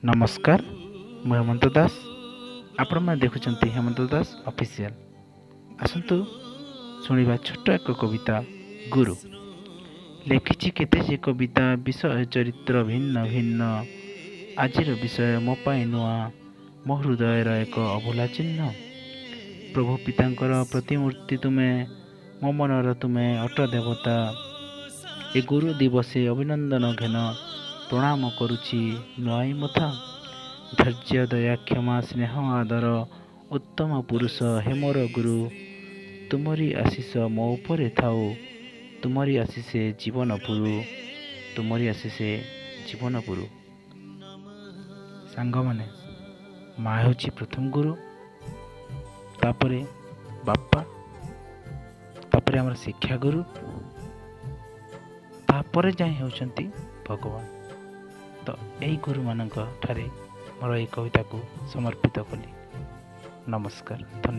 नमस्कार ମୁଁ ହେମନ୍ତ ଦାସ ଆପଣମାନେ ଦେଖୁଛନ୍ତି ହେମନ୍ତ ଦାସ ଅଫିସିଆଲ। ଆସନ୍ତୁ ଶୁଣିବା ଛୋଟ ଏକ କବିତା ଗୁରୁ। ଲେଖିଛି କେତେ ଯେ କବିତା ବିଷୟ ଚରିତ୍ର ଭିନ୍ନ ଭିନ୍ନ। ଆଜିର ବିଷୟ ମୋ ପାଇଁ ନୂଆ, ମୋ ହୃଦୟର ଏକ ଅଭୁଲା ଚିହ୍ନ। ପ୍ରଭୁ ପିତାଙ୍କର ପ୍ରତିମୂର୍ତ୍ତି ତୁମେ, ମୋ ମନର ତୁମେ ଅଟ ଦେବତା। ଏ ଗୁରୁ ଦିବସେ ଅଭିନନ୍ଦନ ଘେନ, ପ୍ରଣାମ କରୁଛି ନୂଆଇ ମଥା। ଧୈର୍ଯ୍ୟ ଦୟା କ୍ଷମା ସ୍ନେହ ଆଦର, ଉତ୍ତମ ପୁରୁଷ ହେ ମୋର ଗୁରୁ। ତୁମରି ଆଶିଷ ମୋ ଉପରେ ଥାଉ, ତୁମରି ଆଶିଷେ ଜୀବନ ପୁରୁ, ତୁମରି ଆଶିଷେ ଜୀବନ ପୁରୁ। ସାଙ୍ଗମାନେ, ମା ହେଉଛି ପ୍ରଥମ ଗୁରୁ, ତାପରେ ବାପା, ତାପରେ ଆମର ଶିକ୍ଷା ଗୁରୁ, ତାପରେ ଯାଇ ହେଉଛନ୍ତି ଭଗବାନ। ତ ଏହି ଗୁରୁମାନଙ୍କ ଠାରେ ମୋର ଏହି କବିତାକୁ ସମର୍ପିତ କଲି। ନମସ୍କାର, ଧନ୍ୟବାଦ।